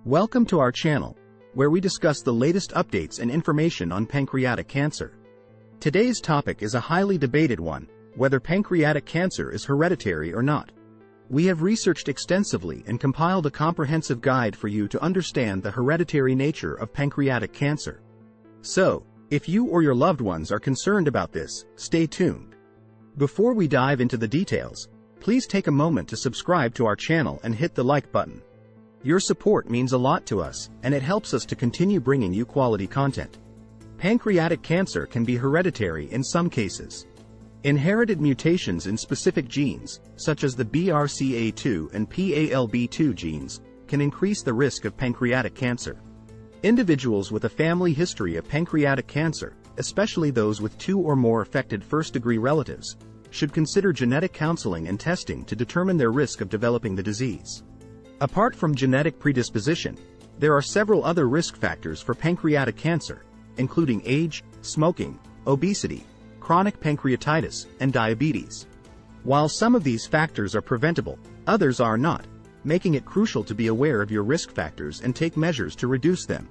Welcome to our channel, where we discuss the latest updates and information on pancreatic cancer. Today's topic is a highly debated one, whether pancreatic cancer is hereditary or not. We have researched extensively and compiled a comprehensive guide for you to understand the hereditary nature of pancreatic cancer. So, if you or your loved ones are concerned about this, stay tuned. Before we dive into the details, please take a moment to subscribe to our channel and hit the like button. Your support means a lot to us, and it helps us to continue bringing you quality content. Pancreatic cancer can be hereditary in some cases. Inherited mutations in specific genes, such as the BRCA2 and PALB2 genes, can increase the risk of pancreatic cancer. Individuals with a family history of pancreatic cancer, especially those with 2 or more affected first-degree relatives, should consider genetic counseling and testing to determine their risk of developing the disease. Apart from genetic predisposition, there are several other risk factors for pancreatic cancer, including age, smoking, obesity, chronic pancreatitis, and diabetes. While some of these factors are preventable, others are not, making it crucial to be aware of your risk factors and take measures to reduce them.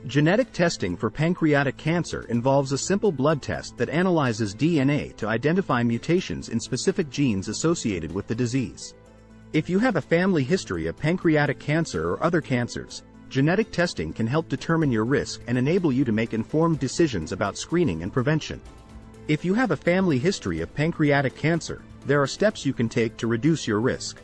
Genetic testing for pancreatic cancer involves a simple blood test that analyzes DNA to identify mutations in specific genes associated with the disease. If you have a family history of pancreatic cancer or other cancers, genetic testing can help determine your risk and enable you to make informed decisions about screening and prevention. If you have a family history of pancreatic cancer, there are steps you can take to reduce your risk.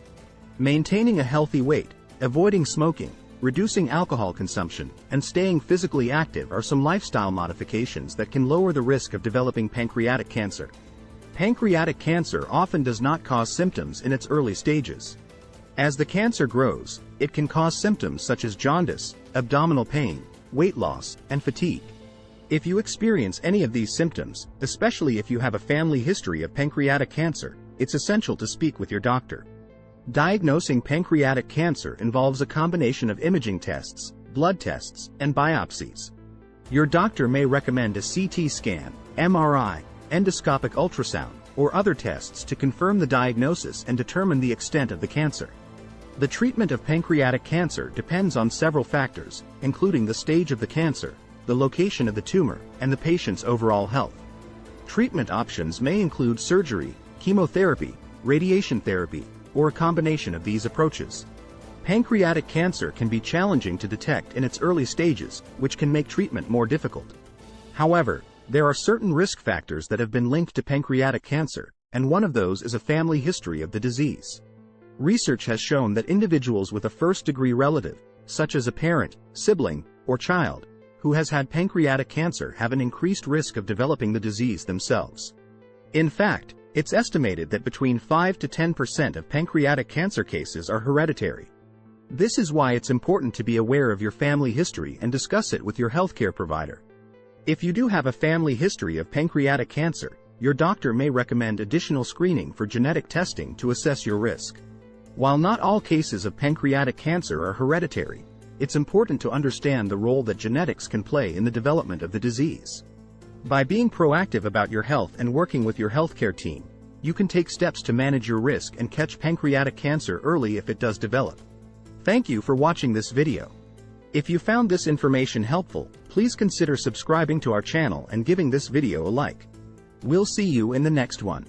Maintaining a healthy weight, avoiding smoking, reducing alcohol consumption, and staying physically active are some lifestyle modifications that can lower the risk of developing pancreatic cancer. Pancreatic cancer often does not cause symptoms in its early stages. As the cancer grows, it can cause symptoms such as jaundice, abdominal pain, weight loss, and fatigue. If you experience any of these symptoms, especially if you have a family history of pancreatic cancer, it's essential to speak with your doctor. Diagnosing pancreatic cancer involves a combination of imaging tests, blood tests, and biopsies. Your doctor may recommend a CT scan, MRI, endoscopic ultrasound, or other tests to confirm the diagnosis and determine the extent of the cancer. The treatment of pancreatic cancer depends on several factors, including the stage of the cancer, the location of the tumor, and the patient's overall health. Treatment options may include surgery, chemotherapy, radiation therapy, or a combination of these approaches. Pancreatic cancer can be challenging to detect in its early stages, which can make treatment more difficult. However, there are certain risk factors that have been linked to pancreatic cancer, and one of those is a family history of the disease. Research has shown that individuals with a first-degree relative, such as a parent, sibling, or child, who has had pancreatic cancer have an increased risk of developing the disease themselves. In fact, it's estimated that between 5 to 10% of pancreatic cancer cases are hereditary. This is why it's important to be aware of your family history and discuss it with your healthcare provider. If you do have a family history of pancreatic cancer, your doctor may recommend additional screening for genetic testing to assess your risk. While not all cases of pancreatic cancer are hereditary, it's important to understand the role that genetics can play in the development of the disease. By being proactive about your health and working with your healthcare team, you can take steps to manage your risk and catch pancreatic cancer early if it does develop. Thank you for watching this video. If you found this information helpful, please consider subscribing to our channel and giving this video a like. We'll see you in the next one.